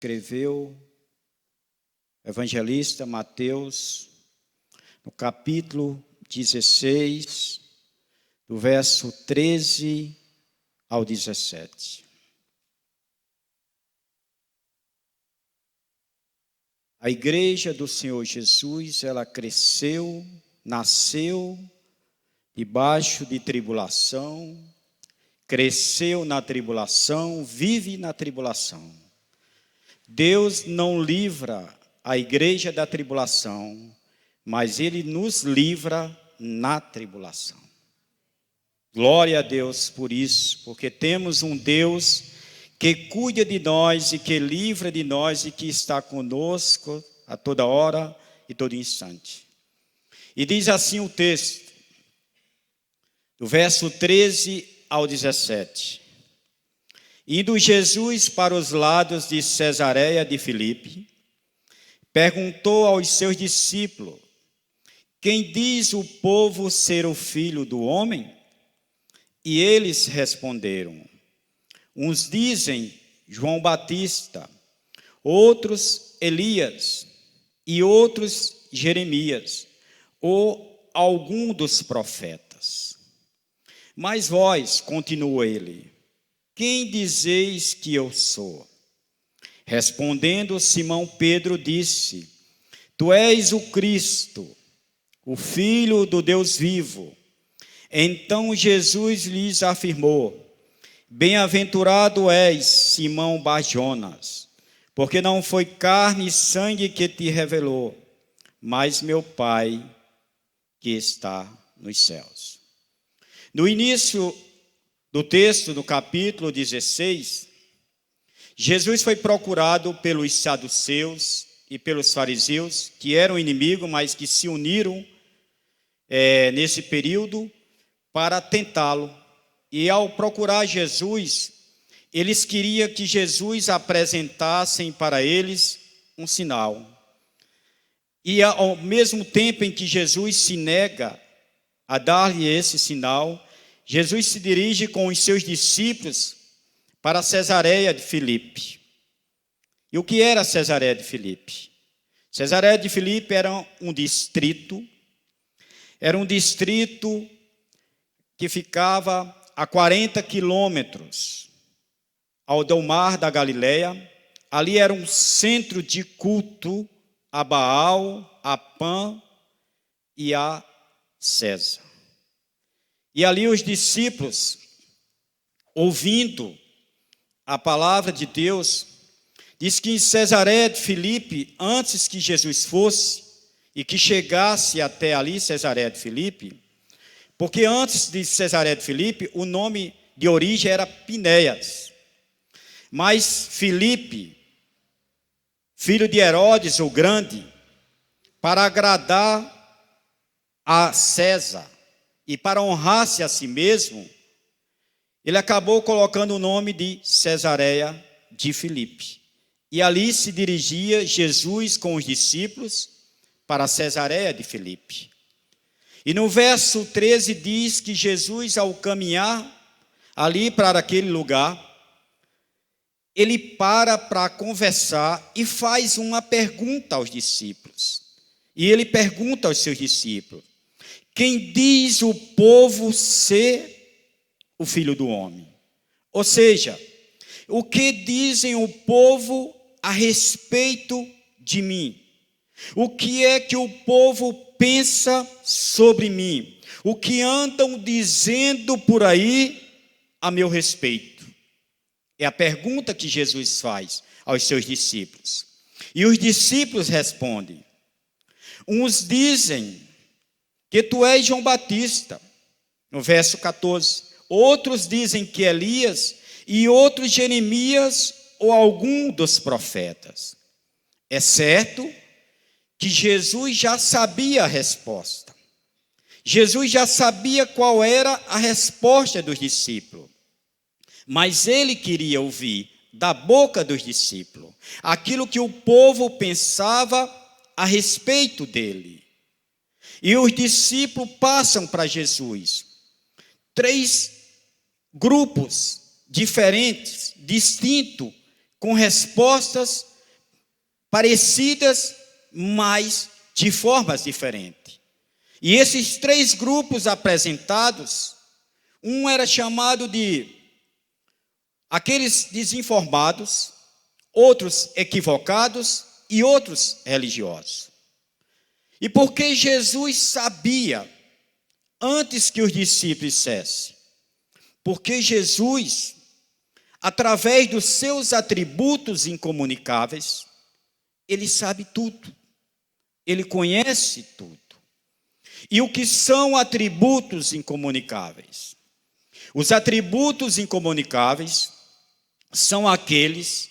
escreveu o evangelista Mateus, no capítulo 16, do verso 13 ao 17. A igreja do Senhor Jesus, ela cresceu, nasceu debaixo de tribulação, cresceu na tribulação, vive na tribulação. Deus não livra a igreja da tribulação, mas Ele nos livra na tribulação. Glória a Deus por isso, porque temos um Deus que cuida de nós e que livra de nós e que está conosco a toda hora e todo instante. E diz assim o texto, do verso 13 ao 17. Indo Jesus para os lados de Cesareia de Filipe, perguntou aos seus discípulos: quem diz o povo ser o filho do homem? E eles responderam: uns dizem João Batista, outros Elias, e outros Jeremias, ou algum dos profetas. Mas vós, continuou ele, quem dizeis que eu sou? Respondendo Simão Pedro disse: tu és o Cristo, o Filho do Deus vivo. Então Jesus lhes afirmou: bem-aventurado és, Simão Bar-Jonas, porque não foi carne e sangue que te revelou, mas meu Pai que está nos céus. No início do texto, do capítulo 16, Jesus foi procurado pelos saduceus e pelos fariseus, que eram inimigos, mas que se uniram nesse período para tentá-lo. E ao procurar Jesus, eles queriam que Jesus apresentasse para eles um sinal. E ao mesmo tempo em que Jesus se nega a dar-lhe esse sinal, Jesus se dirige com os seus discípulos para Cesareia de Filipe. E o que era Cesareia de Filipe? Cesareia de Filipe era um distrito que ficava a 40 quilômetros do mar da Galileia. Ali era um centro de culto a Baal, a Pan e a César. E ali os discípulos, ouvindo a palavra de Deus, diz que em Cesareia de Filipe, antes que Jesus fosse e que chegasse até ali, Cesareia de Filipe, porque antes de Cesareia de Filipe, o nome de origem era Pinéias. Mas Filipe, filho de Herodes o Grande, para agradar a César e para honrar-se a si mesmo, ele acabou colocando o nome de Cesareia de Filipe. E ali se dirigia Jesus com os discípulos para Cesareia de Filipe. E no verso 13 diz que Jesus, ao caminhar ali para aquele lugar, ele para conversar e faz uma pergunta aos discípulos. E ele pergunta aos seus discípulos: quem diz o povo ser o Filho do Homem? Ou seja, o que dizem o povo a respeito de mim? O que é que o povo pensa sobre mim? O que andam dizendo por aí a meu respeito? É a pergunta que Jesus faz aos seus discípulos. E os discípulos respondem. Uns dizem que tu és João Batista, no verso 14. Outros dizem que Elias, e outros Jeremias ou algum dos profetas. É certo que Jesus já sabia a resposta. Jesus já sabia qual era a resposta dos discípulos. Mas ele queria ouvir da boca dos discípulos aquilo que o povo pensava a respeito dele. E os discípulos passam para Jesus 3 grupos diferentes, distintos, com respostas parecidas, mas de formas diferentes. E esses 3 grupos apresentados, um era chamado de aqueles desinformados, outros equivocados e outros religiosos. E porque Jesus sabia, antes que os discípulos dissessem, porque Jesus, através dos seus atributos incomunicáveis, ele sabe tudo, ele conhece tudo. E o que são atributos incomunicáveis? Os atributos incomunicáveis são aqueles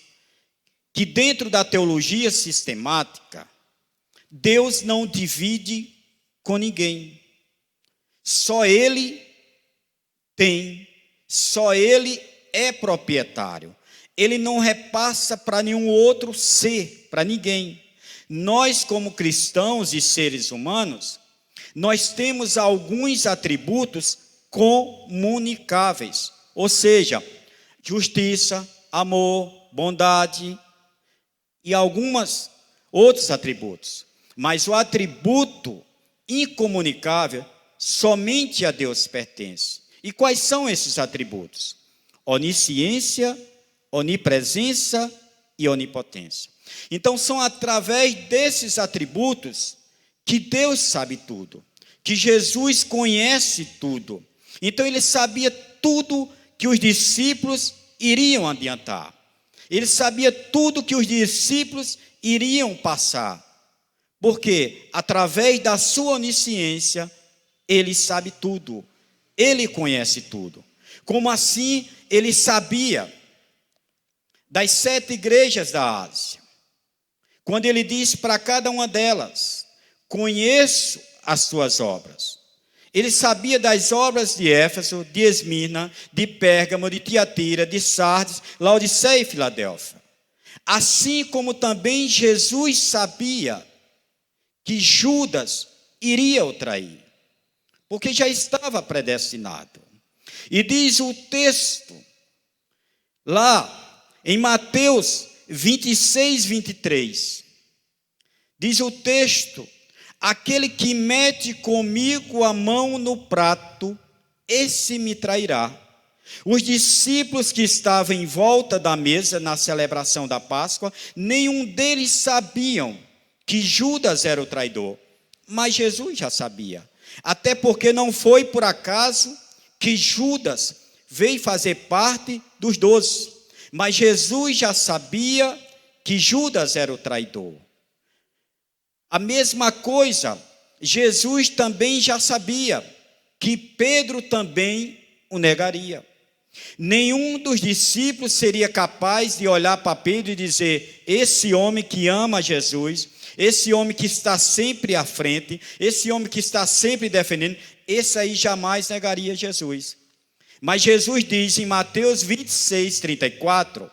que, dentro da teologia sistemática, Deus não divide com ninguém. Só Ele tem, só Ele é proprietário. Ele não repassa para nenhum outro ser, para ninguém. Nós, como cristãos e seres humanos, nós temos alguns atributos comunicáveis, ou seja, justiça, amor, bondade e alguns outros atributos. Mas o atributo incomunicável somente a Deus pertence. E quais são esses atributos? Onisciência, onipresença e onipotência. Então são através desses atributos que Deus sabe tudo, que Jesus conhece tudo. Então ele sabia tudo que os discípulos iriam adiantar. Ele sabia tudo que os discípulos iriam passar. Porque através da sua onisciência, ele sabe tudo. Ele conhece tudo. Como assim ele sabia das 7 igrejas da Ásia? Quando ele diz para cada uma delas: conheço as tuas obras. Ele sabia das obras de Éfeso, de Esmirna, de Pérgamo, de Tiatira, de Sardes, Laodiceia e Filadélfia. Assim como também Jesus sabia que Judas iria o trair, porque já estava predestinado. E diz o texto, lá em Mateus 26, 23, diz o texto: aquele que mete comigo a mão no prato, esse me trairá. Os discípulos que estavam em volta da mesa na celebração da Páscoa, nenhum deles sabiam que Judas era o traidor, mas Jesus já sabia. Até porque não foi por acaso que Judas veio fazer parte dos 12, mas Jesus já sabia que Judas era o traidor. A mesma coisa, Jesus também já sabia que Pedro também o negaria. Nenhum dos discípulos seria capaz de olhar para Pedro e dizer: esse homem que ama Jesus, esse homem que está sempre à frente, esse homem que está sempre defendendo, esse aí jamais negaria Jesus. Mas Jesus diz em Mateus 26, 34,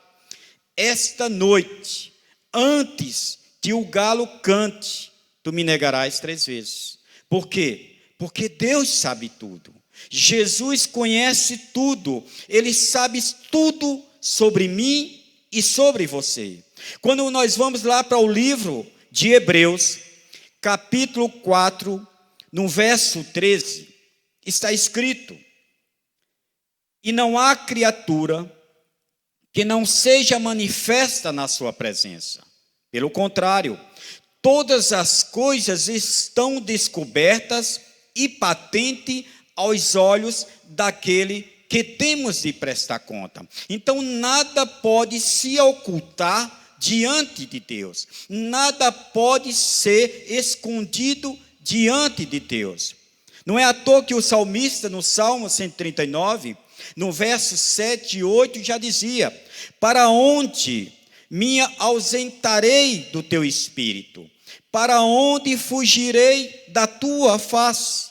esta noite, antes que o galo cante, tu me negarás 3 vezes. Por quê? Porque Deus sabe tudo. Jesus conhece tudo. Ele sabe tudo sobre mim e sobre você. Quando nós vamos lá para o livro de Hebreus, capítulo 4, no verso 13, está escrito: e não há criatura que não seja manifesta na sua presença. Pelo contrário, todas as coisas estão descobertas e patentes aos olhos daquele que temos de prestar conta. Então, nada pode se ocultar diante de Deus. Nada pode ser escondido diante de Deus. Não é à toa que o salmista, no Salmo 139, no verso 7 e 8, já dizia: para onde me ausentarei do teu espírito? Para onde fugirei da tua face?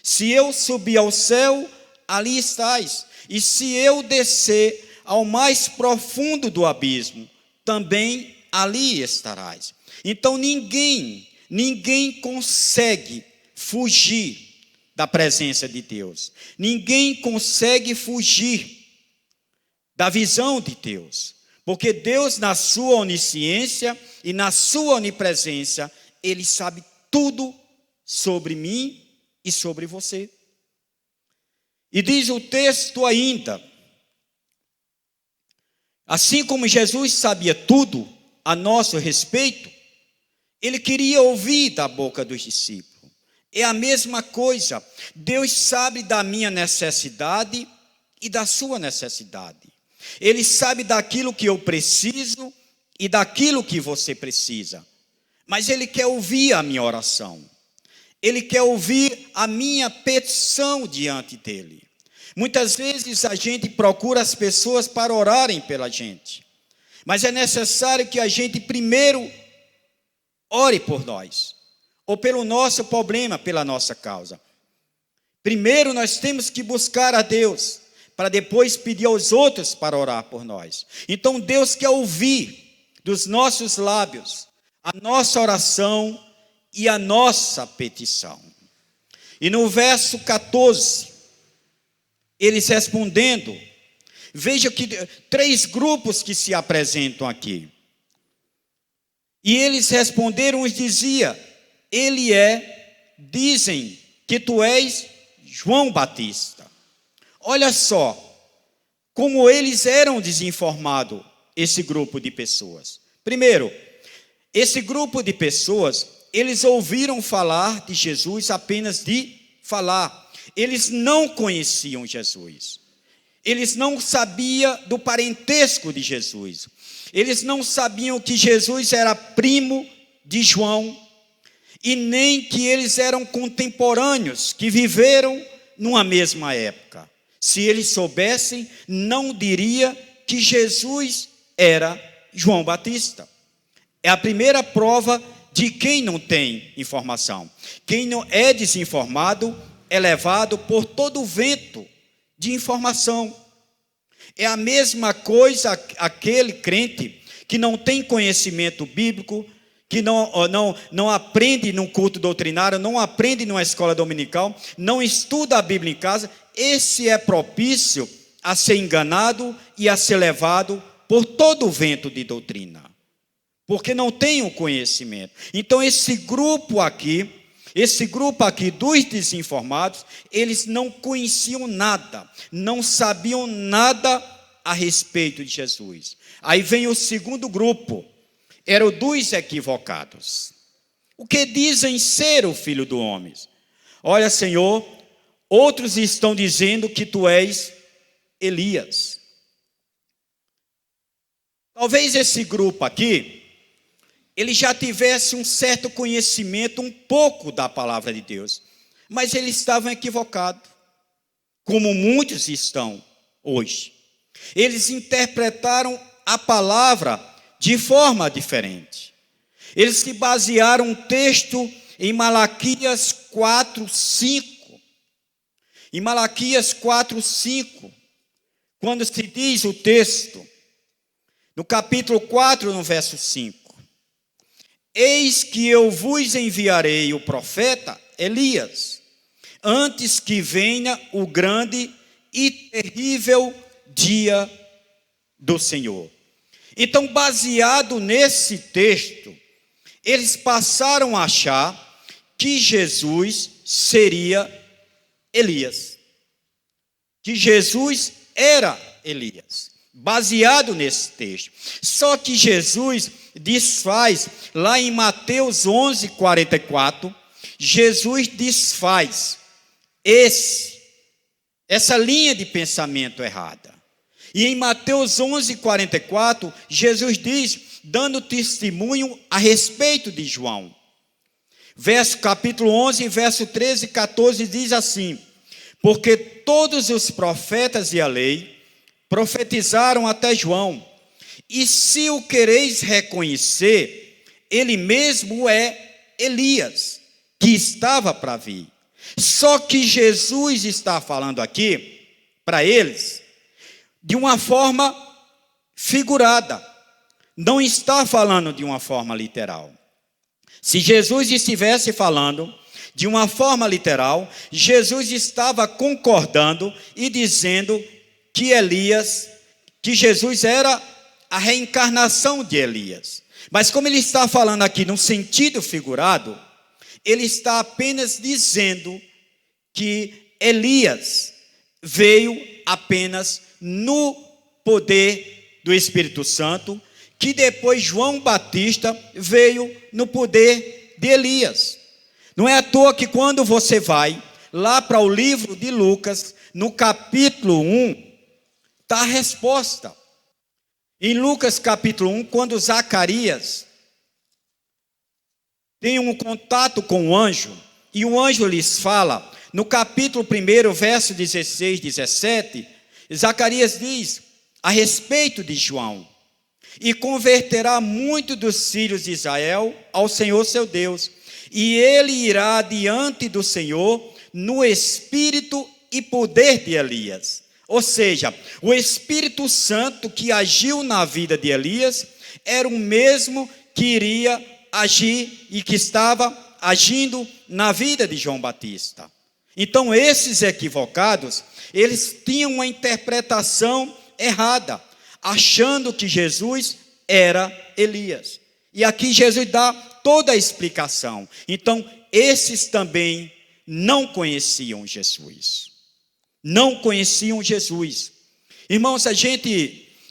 Se eu subir ao céu, ali estás. E se eu descer ao mais profundo do abismo, também ali estarás. Então ninguém consegue fugir da presença de Deus. Ninguém consegue fugir da visão de Deus. Porque Deus, na sua onisciência, e na sua onipresença, Ele sabe tudo sobre mim e sobre você. E diz o texto ainda, assim como Jesus sabia tudo a nosso respeito, Ele queria ouvir da boca dos discípulos. É a mesma coisa, Deus sabe da minha necessidade e da sua necessidade. Ele sabe daquilo que eu preciso e daquilo que você precisa. Mas Ele quer ouvir a minha oração. Ele quer ouvir a minha petição diante dEle. Muitas vezes a gente procura as pessoas para orarem pela gente. Mas é necessário que a gente primeiro ore por nós. Ou pelo nosso problema, pela nossa causa. Primeiro nós temos que buscar a Deus, para depois pedir aos outros para orar por nós. Então Deus quer ouvir dos nossos lábios a nossa oração e a nossa petição. E no verso 14, eles respondendo, veja que 3 grupos que se apresentam aqui. E eles responderam e dizia, dizem que tu és João Batista. Olha só, como eles eram desinformados, esse grupo de pessoas. Primeiro, esse grupo de pessoas, eles ouviram falar de Jesus apenas de falar. Eles não conheciam Jesus. Eles não sabiam do parentesco de Jesus. Eles não sabiam que Jesus era primo de João. E nem que eles eram contemporâneos, que viveram numa mesma época. Se eles soubessem, não diria que Jesus era João Batista. É a primeira prova de quem não tem informação. Quem não é desinformado é levado por todo o vento de informação. É a mesma coisa aquele crente que não tem conhecimento bíblico, que não aprende num culto doutrinário, não aprende numa escola dominical, não estuda a Bíblia em casa, esse é propício a ser enganado e a ser levado por todo o vento de doutrina, porque não tem o conhecimento. Então esse grupo aqui dos desinformados, eles não conheciam nada, não sabiam nada a respeito de Jesus. Aí vem o segundo grupo, eram dos equivocados. O que dizem ser o Filho do Homem? Olha, Senhor, outros estão dizendo que tu és Elias. Talvez esse grupo aqui, ele já tivesse um certo conhecimento, um pouco da palavra de Deus, mas eles estavam equivocados, como muitos estão hoje. Eles interpretaram a palavra de forma diferente. Eles se basearam um texto em Malaquias 4:5. Em Malaquias 4:5, quando se diz o texto, no capítulo 4, no verso 5, eis que eu vos enviarei o profeta Elias, antes que venha o grande e terrível dia do Senhor. Então, baseado nesse texto, eles passaram a achar que Jesus seria Elias. Que Jesus era Elias. Baseado nesse texto. Só que Jesus desfaz, lá em Mateus 11:44, Jesus desfaz essa linha de pensamento errada. E em Mateus 11:44, Jesus diz, dando testemunho a respeito de João. Capítulo 11, verso 13 e 14 diz assim, porque todos os profetas e a lei profetizaram até João, e se o quereis reconhecer, ele mesmo é Elias, que estava para vir. Só que Jesus está falando aqui, para eles, de uma forma figurada, não está falando de uma forma literal. Se Jesus estivesse falando de uma forma literal, Jesus estava concordando e dizendo que Jesus era a reencarnação de Elias. Mas como ele está falando aqui num sentido figurado, ele está apenas dizendo que Elias veio apenas no poder do Espírito Santo, que depois João Batista veio no poder de Elias. Não é à toa que quando você vai lá para o livro de Lucas, no capítulo 1, está a resposta. Em Lucas capítulo 1, quando Zacarias tem um contato com o anjo, e o anjo lhes fala, no capítulo 1, verso 16, 17, Zacarias diz a respeito de João: e converterá muito dos filhos de Israel ao Senhor seu Deus, e ele irá diante do Senhor no espírito e poder de Elias. Ou seja, o Espírito Santo que agiu na vida de Elias era o mesmo que iria agir e que estava agindo na vida de João Batista. Então esses equivocados, eles tinham uma interpretação errada, achando que Jesus era Elias. E aqui Jesus dá toda a explicação. Então esses também não conheciam Jesus. Não conheciam Jesus. Irmãos,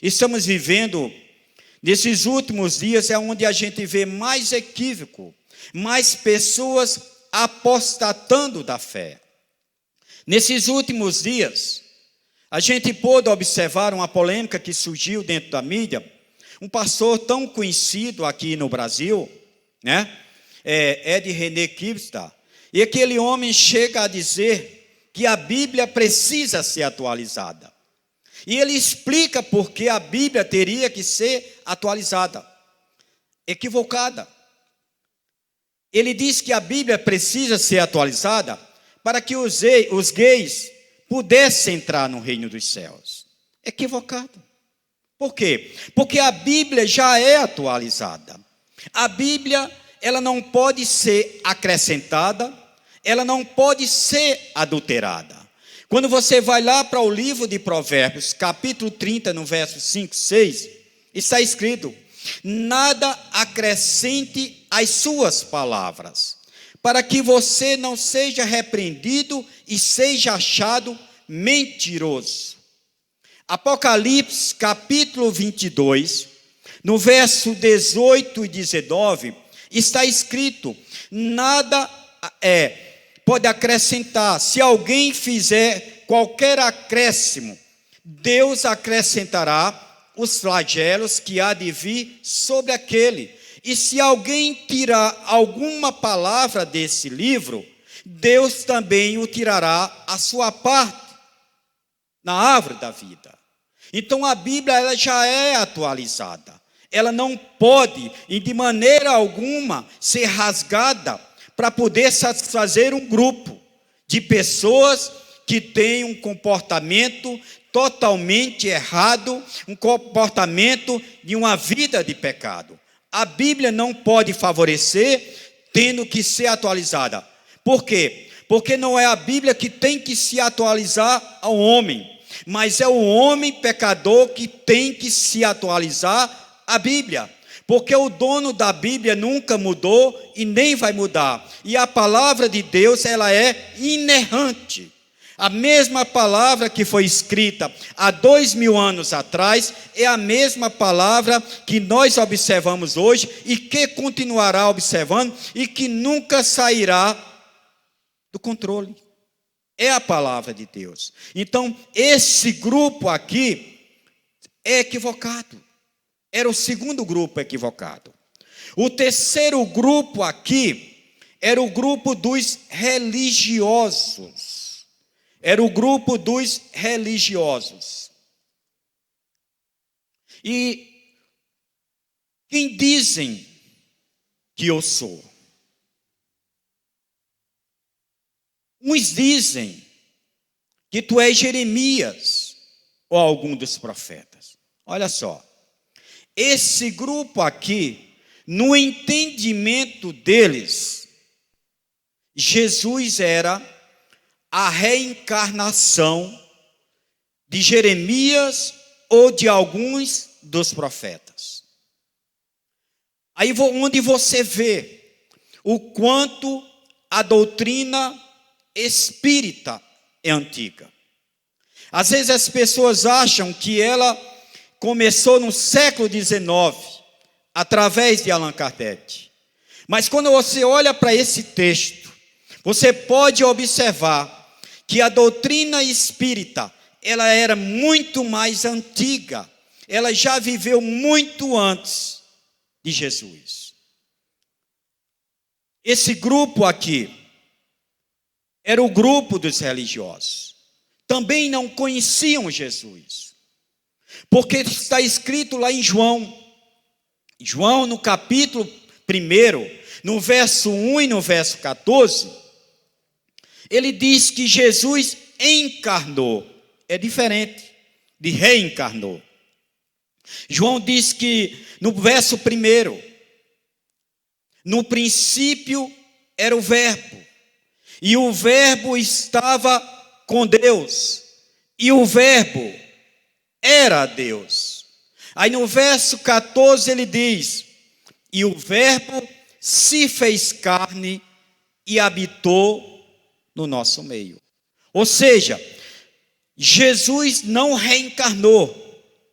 estamos vivendo, nesses últimos dias, é onde a gente vê mais equívoco, mais pessoas apostatando da fé. Nesses últimos dias, a gente pôde observar uma polêmica que surgiu dentro da mídia. Um pastor tão conhecido aqui no Brasil, Ed René Kibster, e aquele homem chega a dizer que a Bíblia precisa ser atualizada. E ele explica por que a Bíblia teria que ser atualizada. Equivocada. Ele diz que a Bíblia precisa ser atualizada para que os gays pudessem entrar no reino dos céus. Equivocado. Por quê? Porque a Bíblia já é atualizada. A Bíblia, ela não pode ser acrescentada, ela não pode ser adulterada. Quando você vai lá para o livro de Provérbios, capítulo 30, no verso 5, 6, está escrito: nada acrescente às suas palavras, para que você não seja repreendido e seja achado mentiroso. Apocalipse, capítulo 22, no verso 18 e 19, está escrito: nada pode acrescentar. Se alguém fizer qualquer acréscimo, Deus acrescentará os flagelos que há de vir sobre aquele. E se alguém tirar alguma palavra desse livro, Deus também o tirará a sua parte na árvore da vida. Então a Bíblia, ela já é atualizada. Ela não pode, e de maneira alguma, ser rasgada para poder satisfazer um grupo de pessoas que têm um comportamento totalmente errado, um comportamento de uma vida de pecado. A Bíblia não pode favorecer, tendo que ser atualizada. Por quê? Porque não é a Bíblia que tem que se atualizar ao homem, mas é o homem pecador que tem que se atualizar à Bíblia. Porque o dono da Bíblia nunca mudou e nem vai mudar. E a palavra de Deus, ela é inerrante. A mesma palavra que foi escrita há 2000 anos atrás é a mesma palavra que nós observamos hoje e que continuará observando e que nunca sairá do controle. É a palavra de Deus. Então, esse grupo aqui é equivocado. Era o segundo grupo equivocado. O terceiro grupo aqui era o grupo dos religiosos. Era o grupo dos religiosos. E quem dizem que eu sou? Uns dizem que tu és Jeremias ou algum dos profetas. Olha só. Esse grupo aqui, no entendimento deles, Jesus era a reencarnação de Jeremias ou de alguns dos profetas. onde você vê o quanto a doutrina espírita é antiga. Às vezes as pessoas acham que ela começou no século XIX, através de Allan Kardec. Mas quando você olha para esse texto, você pode observar que a doutrina espírita, ela era muito mais antiga. Ela já viveu muito antes de Jesus. Esse grupo aqui era o grupo dos religiosos. Também não conheciam Jesus. Porque está escrito lá em João. João, no capítulo 1, no verso 1 e no verso 14, ele diz que Jesus encarnou. É diferente de reencarnou. João diz que no verso 1, no princípio era o Verbo, e o Verbo estava com Deus, e o Verbo era Deus. Aí no verso 14 ele diz: e o Verbo se fez carne e habitou no nosso meio. Ou seja, Jesus não reencarnou,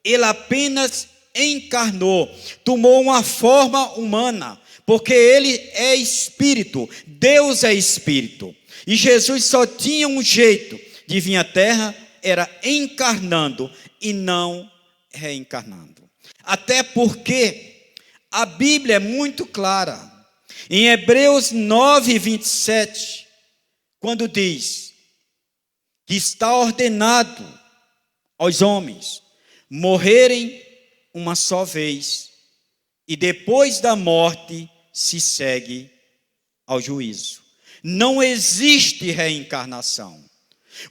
ele apenas encarnou, tomou uma forma humana, porque ele é espírito, Deus é espírito. E Jesus só tinha um jeito de vir à terra, era encarnando e não reencarnando. Até porque a Bíblia é muito clara. Em Hebreus 9:27, quando diz que está ordenado aos homens morrerem uma só vez, e depois da morte se segue ao juízo. Não existe reencarnação.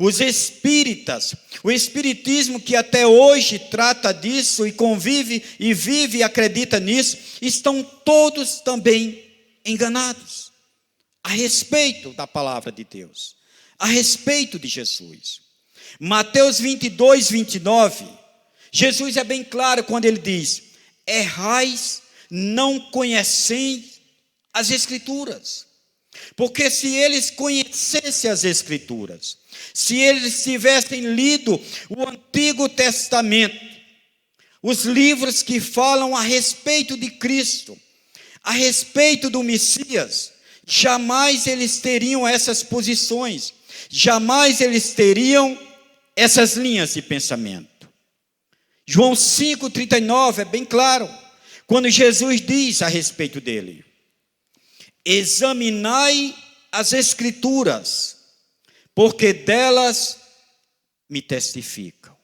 Os espíritas, o espiritismo que até hoje trata disso e convive e vive e acredita nisso, estão todos também enganados a respeito da palavra de Deus, a respeito de Jesus. Mateus 22:29, Jesus é bem claro quando ele diz: errais não conheceis as Escrituras. Porque se eles conhecessem as Escrituras, se eles tivessem lido o Antigo Testamento, os livros que falam a respeito de Cristo, a respeito do Messias, jamais eles teriam essas posições, jamais eles teriam essas linhas de pensamento. João 5:39 é bem claro, quando Jesus diz a respeito dele: examinai as Escrituras, porque delas me testificam.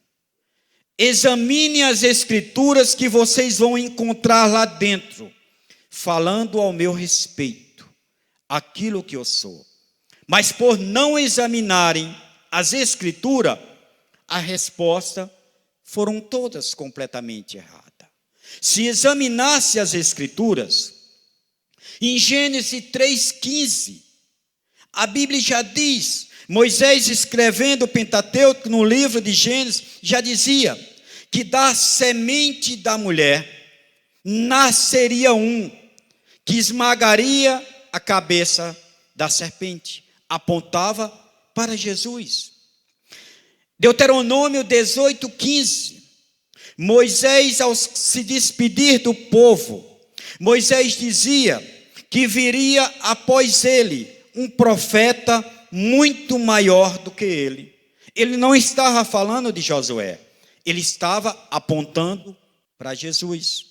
Examine as Escrituras que vocês vão encontrar lá dentro, falando ao meu respeito, aquilo que eu sou. Mas por não examinarem as Escrituras, a resposta foram todas completamente erradas. Se examinasse as Escrituras, em Gênesis 3:15, a Bíblia já diz, Moisés escrevendo o Pentateuco no livro de Gênesis, já dizia que da semente da mulher nasceria um que esmagaria a cabeça da serpente. Apontava para Jesus. Deuteronômio 18:15, Moisés, ao se despedir do povo, Moisés dizia que viria após ele um profeta muito maior do que ele. Ele não estava falando de Josué, ele estava apontando para Jesus.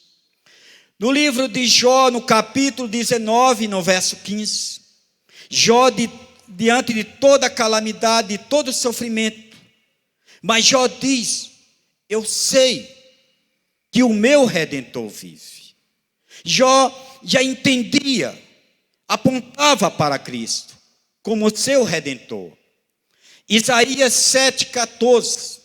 No livro de Jó, no capítulo 19, no verso 15, Jó, diante de toda a calamidade, de todo o sofrimento, mas Jó diz: eu sei que o meu Redentor vive. Jó já entendia, apontava para Cristo como seu Redentor. Isaías 7:14,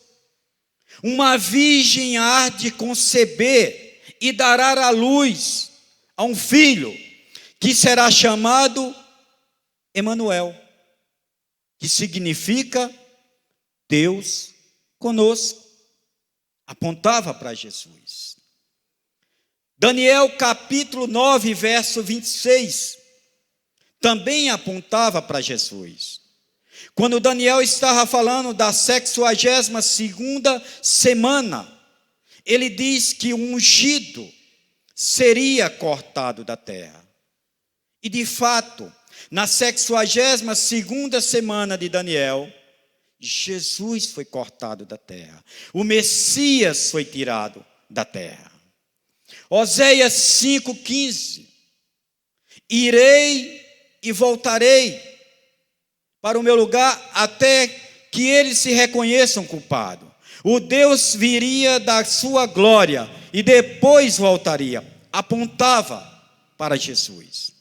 uma virgem há de conceber e dará à luz a um filho, que será chamado Emanuel, que significa Deus conosco. Apontava para Jesus. Daniel capítulo 9, verso 26, também apontava para Jesus. Quando Daniel estava falando da 62ª semana, ele diz que o ungido seria cortado da terra. E de fato, na 62ª semana de Daniel, Jesus foi cortado da terra. O Messias foi tirado da terra. Oséias 5,15. Irei e voltarei para o meu lugar até que eles se reconheçam culpado. O Deus viria da sua glória e depois voltaria. Apontava para Jesus.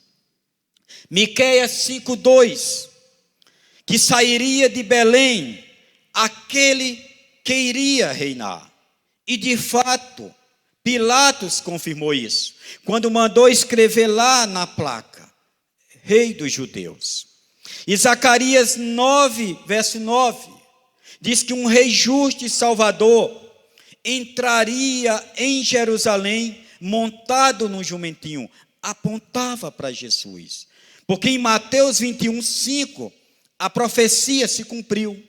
Miqueias 5,2. Que sairia de Belém aquele que iria reinar. E de fato, Pilatos confirmou isso, quando mandou escrever lá na placa, Rei dos Judeus. E Zacarias 9, verso 9, diz que um rei justo e salvador entraria em Jerusalém montado num jumentinho. Apontava para Jesus. Porque em Mateus 21, 5, a profecia se cumpriu.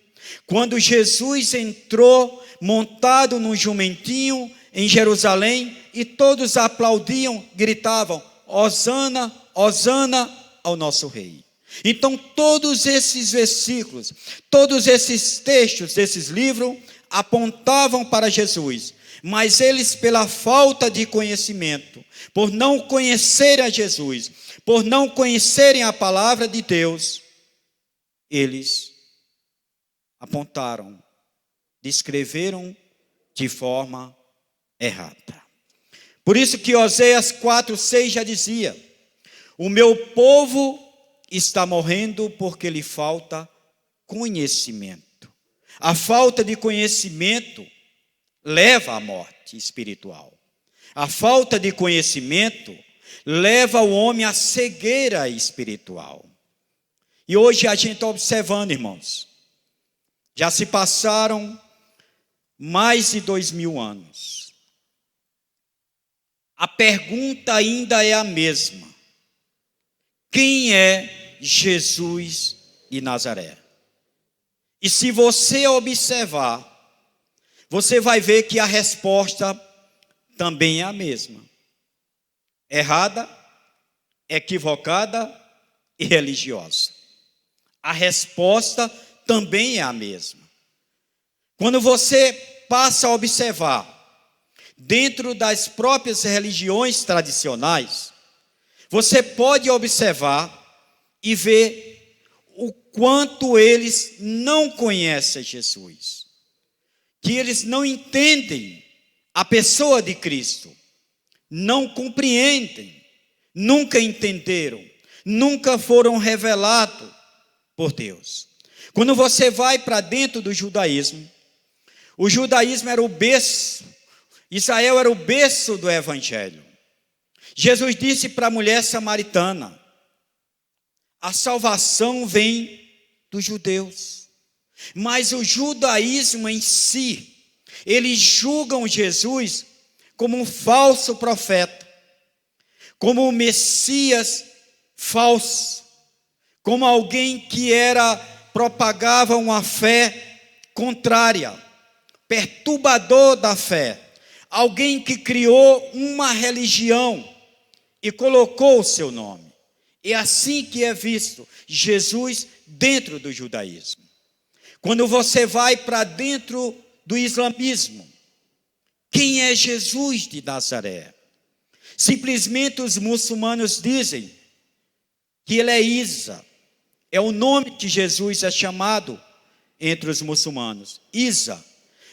Quando Jesus entrou montado num jumentinho em Jerusalém, e todos aplaudiam, gritavam, Hosana, Hosana ao nosso rei. Então todos esses versículos, todos esses textos desses livros apontavam para Jesus, mas eles, pela falta de conhecimento, por não conhecerem a Jesus, por não conhecerem a palavra de Deus, eles apontaram, descreveram de forma errada. Por isso que Oséias 4:6 já dizia: o meu povo está morrendo porque lhe falta conhecimento. A falta de conhecimento leva à morte espiritual. A falta de conhecimento leva o homem à cegueira espiritual. E hoje a gente está observando, irmãos, já se passaram mais de 2000 anos. A pergunta ainda é a mesma: quem é Jesus de Nazaré? E se você observar, você vai ver que a resposta também é a mesma. Errada, equivocada e religiosa. A resposta também é a mesma. Quando você passa a observar, dentro das próprias religiões tradicionais, você pode observar e ver o quanto eles não conhecem Jesus, que eles não entendem a pessoa de Cristo, não compreendem, nunca entenderam, nunca foram revelados por Deus. Quando você vai para dentro do judaísmo, o judaísmo era o berço, Israel era o berço do evangelho. Jesus disse para a mulher samaritana: a salvação vem dos judeus. Mas o judaísmo em si, eles julgam Jesus como um falso profeta, como um Messias falso, como alguém que propagava uma fé contrária, perturbador da fé, alguém que criou uma religião e colocou o seu nome. É assim que é visto Jesus dentro do judaísmo. Quando você vai para dentro do islamismo, quem é Jesus de Nazaré? Simplesmente os muçulmanos dizem que ele é Isa. É o nome que Jesus é chamado entre os muçulmanos, Isa.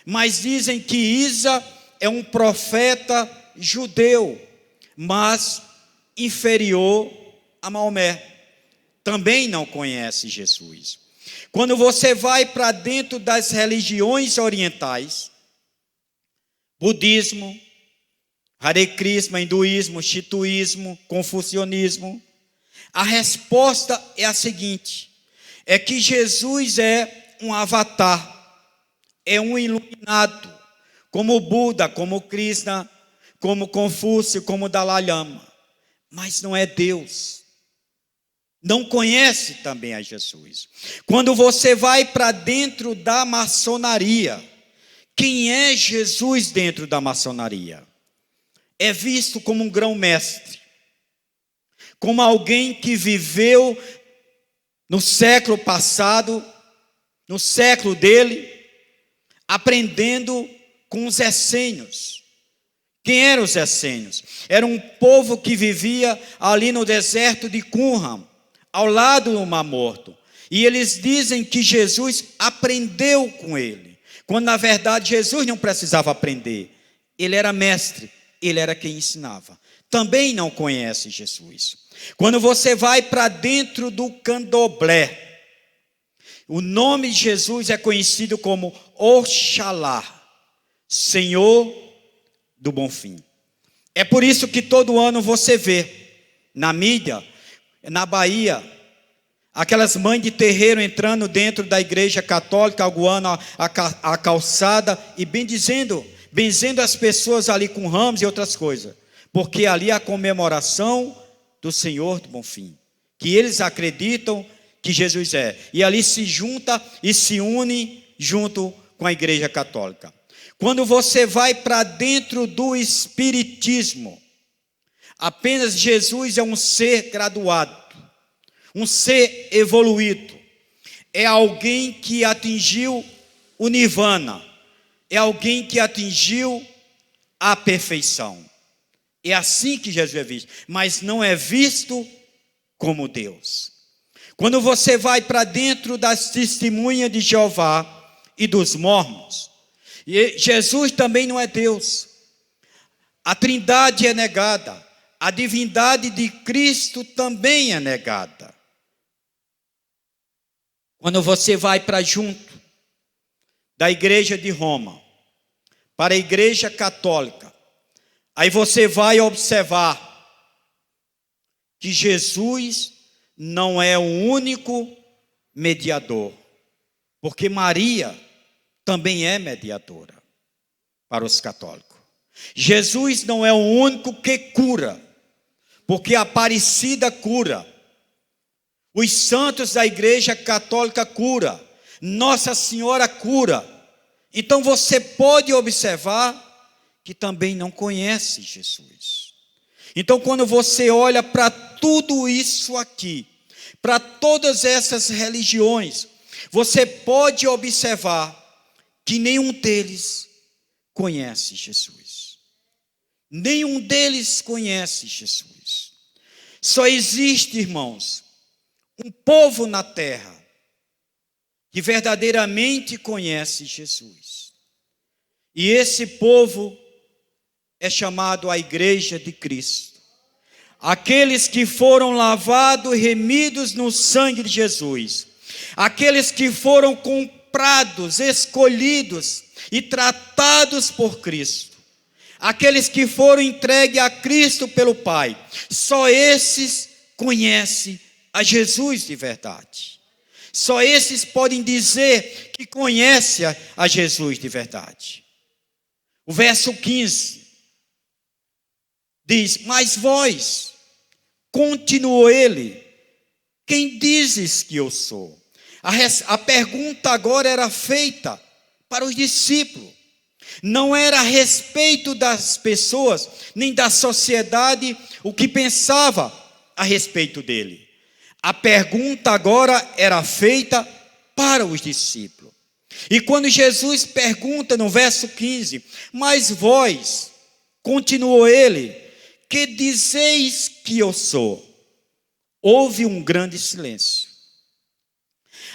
Mas dizem que Isa é um profeta judeu, mas inferior a Maomé. Também não conhece Jesus. Quando você vai para dentro das religiões orientais, budismo, Hare Krishna, hinduísmo, shintoísmo, confucionismo, a resposta é a seguinte: é que Jesus é um avatar, é um iluminado, como Buda, como Krishna, como Confúcio, como Dalai Lama, mas não é Deus. Não conhece também a Jesus. Quando você vai para dentro da maçonaria, quem é Jesus dentro da maçonaria? É visto como um grão-mestre, como alguém que viveu no século passado, no século dele, aprendendo com os essênios. Quem eram os essênios? Era um povo que vivia ali no deserto de Qumran, ao lado do Mar Morto. E eles dizem que Jesus aprendeu com ele, quando na verdade Jesus não precisava aprender. Ele era mestre, ele era quem ensinava. Também não conhece Jesus. Quando você vai para dentro do candomblé, o nome de Jesus é conhecido como Oxalá, Senhor do Bom Fim. É por isso que todo ano você vê na mídia, na Bahia, aquelas mães de terreiro entrando dentro da igreja católica, aguando a calçada e bendizendo as pessoas ali com ramos e outras coisas, porque ali é a comemoração do Senhor do Bom Fim, que eles acreditam que Jesus é, e ali se junta e se une junto com a igreja católica. Quando você vai para dentro do espiritismo, apenas Jesus é um ser graduado, um ser evoluído, é alguém que atingiu o nirvana, é alguém que atingiu a perfeição. É assim que Jesus é visto, mas não é visto como Deus. Quando você vai para dentro das testemunhas de Jeová e dos mormons, Jesus também não é Deus. A trindade é negada, a divindade de Cristo também é negada. Quando você vai para junto da igreja de Roma, para a igreja católica, aí você vai observar que Jesus não é o único mediador, porque Maria também é mediadora para os católicos. Jesus não é o único que cura, porque a Aparecida cura, os santos da igreja católica cura, Nossa Senhora cura. Então você pode observar que também não conhece Jesus. Então quando você olha para tudo isso aqui, para todas essas religiões, você pode observar que nenhum deles conhece Jesus. Nenhum deles conhece Jesus. Só existe, irmãos, um povo na terra que verdadeiramente conhece Jesus. E esse povo é chamado a Igreja de Cristo. Aqueles que foram lavados e remidos no sangue de Jesus. Aqueles que foram comprados, escolhidos e tratados por Cristo. Aqueles que foram entregues a Cristo pelo Pai. Só esses conhecem a Jesus de verdade. Só esses podem dizer que conhecem a Jesus de verdade. O verso 15 diz: mas vós, continuou ele, quem dizes que eu sou? A pergunta agora era feita para os discípulos. Não era a respeito das pessoas, nem da sociedade, o que pensava a respeito dele. A pergunta agora era feita para os discípulos. E quando Jesus pergunta no verso 15, mas vós, continuou ele, que dizeis que eu sou? Houve um grande silêncio.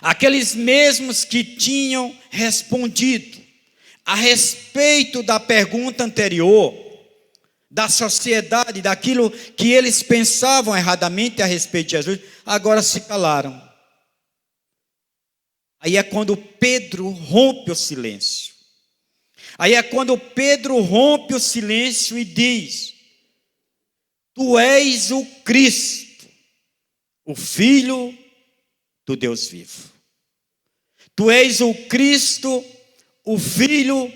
Aqueles mesmos que tinham respondido a respeito da pergunta anterior, da sociedade, daquilo que eles pensavam erradamente a respeito de Jesus, agora se calaram. Aí é quando Pedro rompe o silêncio. Aí é quando Pedro rompe o silêncio e diz: tu és o Cristo, o Filho do Deus vivo. Tu és o Cristo, o Filho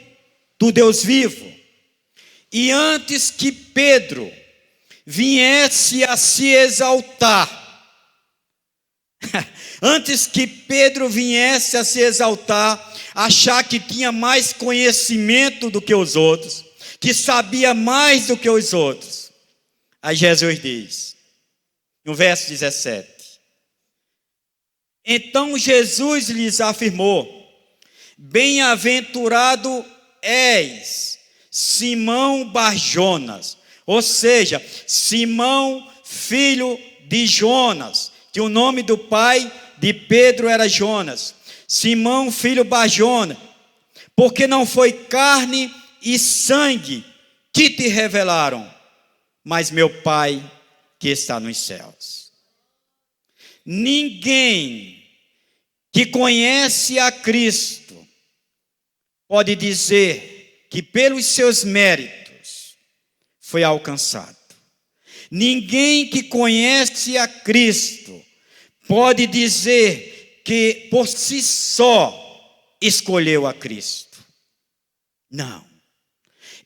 do Deus vivo. E antes que Pedro viesse a se exaltar, antes que Pedro viesse a se exaltar, achar que tinha mais conhecimento do que os outros, que sabia mais do que os outros, aí Jesus diz, no verso 17, então Jesus lhes afirmou, bem-aventurado és, Simão Barjonas, ou seja, Simão, filho de Jonas, que o nome do pai de Pedro era Jonas. Simão, filho Barjonas, porque não foi carne e sangue que te revelaram, mas meu Pai que está nos céus. Ninguém que conhece a Cristo pode dizer que pelos seus méritos foi alcançado. Ninguém que conhece a Cristo pode dizer que por si só escolheu a Cristo. Não.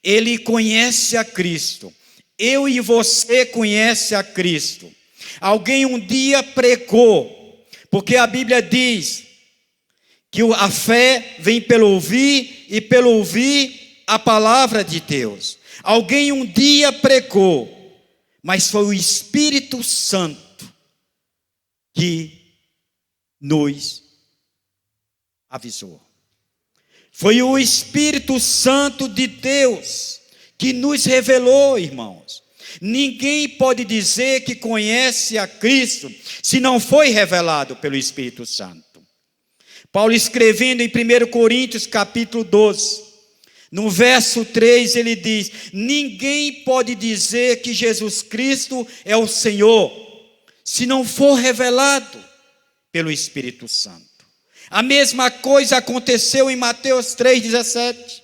Ele conhece a Cristo. Eu e você conhece a Cristo. Alguém um dia pregou, porque a Bíblia diz que a fé vem pelo ouvir e pelo ouvir a palavra de Deus. Alguém um dia pregou, mas foi o Espírito Santo que nos avisou. Foi o Espírito Santo de Deus que nos revelou, irmãos. Ninguém pode dizer que conhece a Cristo se não foi revelado pelo Espírito Santo. Paulo escrevendo em 1 Coríntios capítulo 12, no verso 3 ele diz, ninguém pode dizer que Jesus Cristo é o Senhor, se não for revelado pelo Espírito Santo. A mesma coisa aconteceu em Mateus 3,17,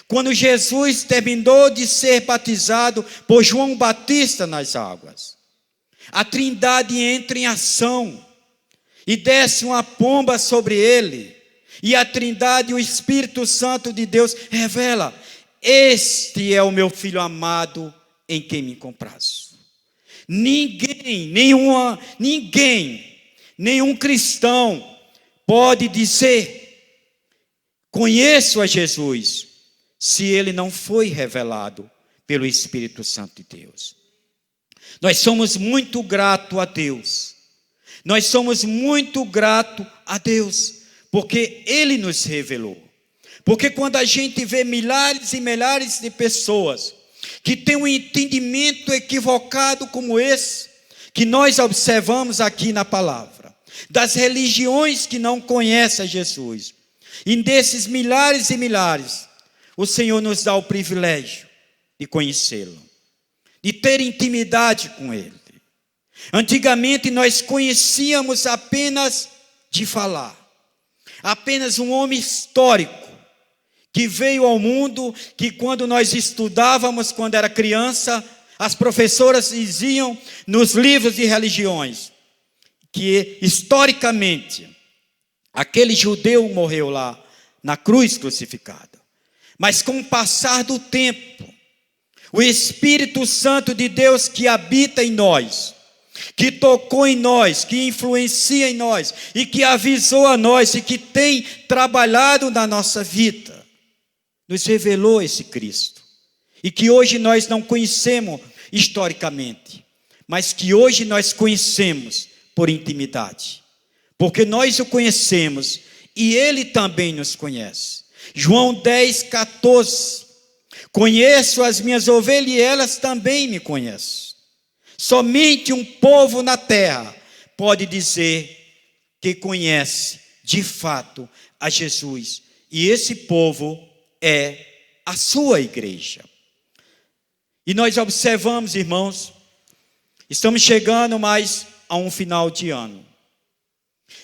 quando Jesus terminou de ser batizado por João Batista nas águas. A Trindade entra em ação e desce uma pomba sobre ele, e a Trindade, o Espírito Santo de Deus, revela, este é o meu Filho amado, em quem me comprazo. Nenhum cristão pode dizer, conheço a Jesus, se ele não foi revelado pelo Espírito Santo de Deus. Nós somos muito gratos a Deus. Nós somos muito gratos a Deus, porque Ele nos revelou. Porque quando a gente vê milhares e milhares de pessoas que têm um entendimento equivocado como esse, que nós observamos aqui na palavra, das religiões que não conhecem a Jesus, e desses milhares e milhares, o Senhor nos dá o privilégio de conhecê-lo, de ter intimidade com Ele. Antigamente nós conhecíamos apenas de falar, apenas um homem histórico, que veio ao mundo, que quando nós estudávamos, quando era criança, as professoras diziam nos livros de religiões, que historicamente, aquele judeu morreu lá, na cruz crucificada. Mas com o passar do tempo, o Espírito Santo de Deus que habita em nós, que tocou em nós, que influencia em nós, e que avisou a nós, e que tem trabalhado na nossa vida, nos revelou esse Cristo, e que hoje nós não conhecemos historicamente, mas que hoje nós conhecemos por intimidade, porque nós o conhecemos, e Ele também nos conhece. João 10,14, conheço as minhas ovelhas, e elas também me conhecem. Somente um povo na terra pode dizer que conhece de fato a Jesus. E esse povo é a sua igreja. E nós observamos, irmãos, estamos chegando mais a um final de ano.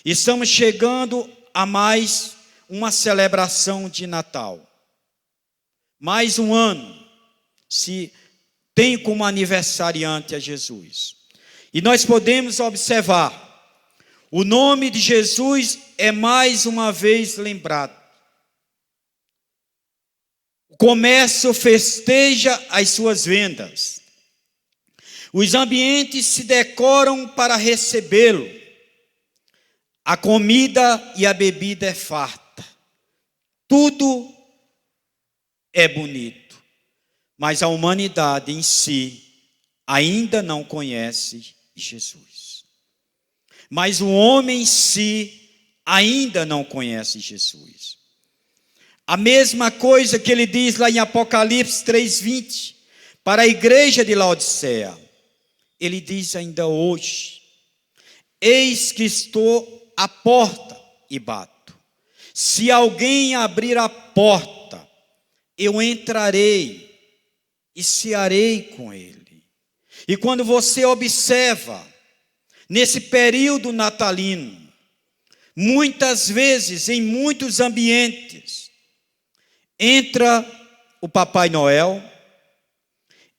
Estamos chegando a mais uma celebração de Natal. Mais um ano se tem como aniversariante a Jesus. E nós podemos observar, o nome de Jesus é mais uma vez lembrado. O comércio festeja as suas vendas. Os ambientes se decoram para recebê-lo. A comida e a bebida é farta. Tudo é bonito. Mas a humanidade em si ainda não conhece Jesus. Mas o homem em si ainda não conhece Jesus. A mesma coisa que ele diz lá em Apocalipse 3:20, para a igreja de Laodiceia. Ele diz ainda hoje: eis que estou à porta e bato. Se alguém abrir a porta, eu entrarei e cearei com ele. E quando você observa, nesse período natalino, muitas vezes, em muitos ambientes, entra o Papai Noel,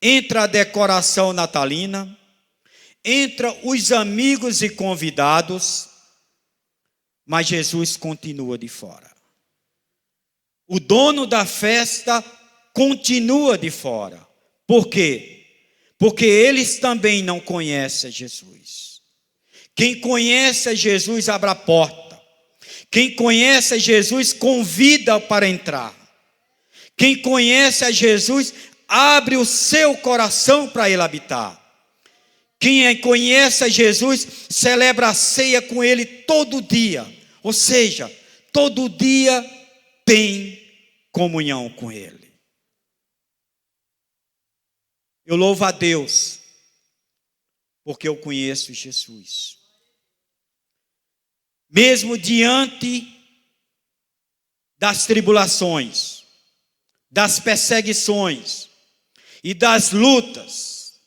entra a decoração natalina, entra os amigos e convidados, mas Jesus continua de fora. O dono da festa continua de fora. Por quê? Porque eles também não conhecem Jesus. Quem conhece Jesus abre a porta. Quem conhece Jesus convida para entrar. Quem conhece a Jesus abre o seu coração para ele habitar. Quem conhece a Jesus celebra a ceia com ele todo dia. Ou seja, todo dia tem comunhão com ele. Eu louvo a Deus porque eu conheço Jesus. Mesmo diante das tribulações, das perseguições e das lutas,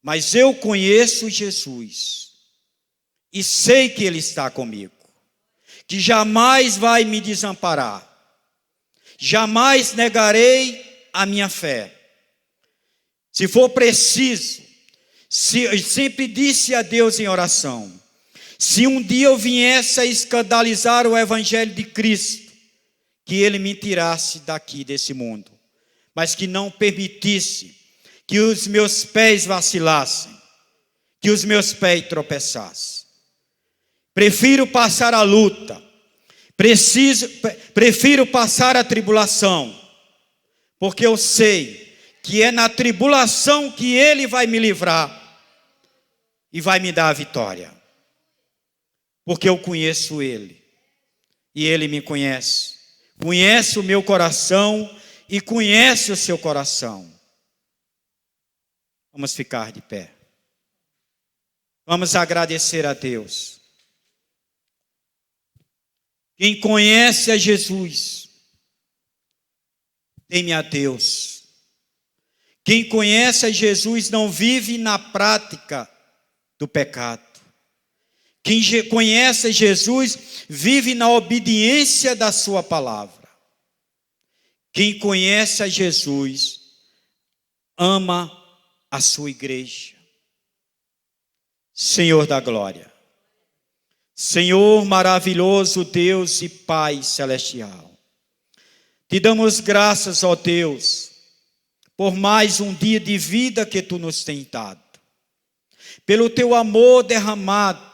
mas eu conheço Jesus e sei que Ele está comigo, que jamais vai me desamparar, jamais negarei a minha fé. Se for preciso, eu sempre disse a Deus em oração, se um dia eu viesse a escandalizar o Evangelho de Cristo, que Ele me tirasse daqui desse mundo, mas que não permitisse que os meus pés vacilassem, que os meus pés tropeçassem. Prefiro passar a luta, prefiro passar a tribulação, porque eu sei que é na tribulação que Ele vai me livrar e vai me dar a vitória. Porque eu conheço Ele e Ele me conhece. Conhece o meu coração e conhece o seu coração. Vamos ficar de pé. Vamos agradecer a Deus. Quem conhece a Jesus, teme a Deus. Quem conhece a Jesus não vive na prática do pecado. Quem conhece a Jesus vive na obediência da sua palavra. Quem conhece a Jesus ama a sua igreja. Senhor da glória, Senhor maravilhoso Deus e Pai celestial, te damos graças, ó Deus, por mais um dia de vida que tu nos tens dado, pelo teu amor derramado,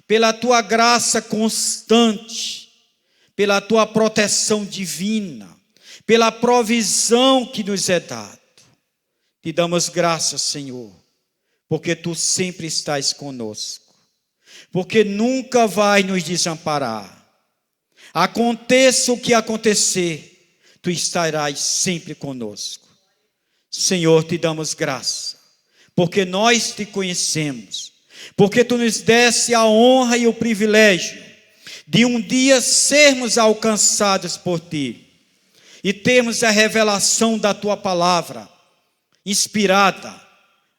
pela tua graça constante, pela tua proteção divina, pela provisão que nos é dado. Te damos graças, Senhor, porque tu sempre estás conosco, porque nunca vai nos desamparar. Aconteça o que acontecer, tu estarás sempre conosco. Senhor, te damos graça, porque nós te conhecemos, porque tu nos desse a honra e o privilégio de um dia sermos alcançados por ti e termos a revelação da tua palavra, inspirada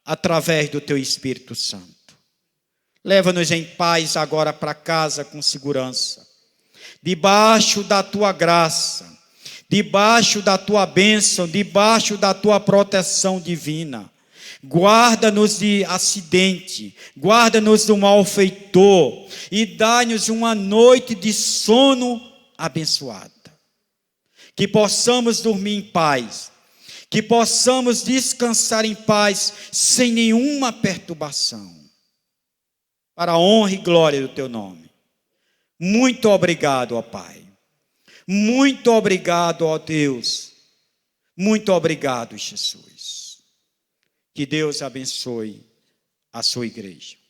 através do teu Espírito Santo. Leva-nos em paz agora para casa com segurança, debaixo da tua graça, debaixo da tua bênção, debaixo da tua proteção divina. Guarda-nos de acidente, guarda-nos do malfeitor e dá-nos uma noite de sono abençoada. que possamos dormir em paz, que possamos descansar em paz, sem nenhuma perturbação, para a honra e glória do teu nome. Muito obrigado, ó Pai. Muito obrigado, ó Deus. Muito obrigado, Jesus. Que Deus abençoe a sua igreja.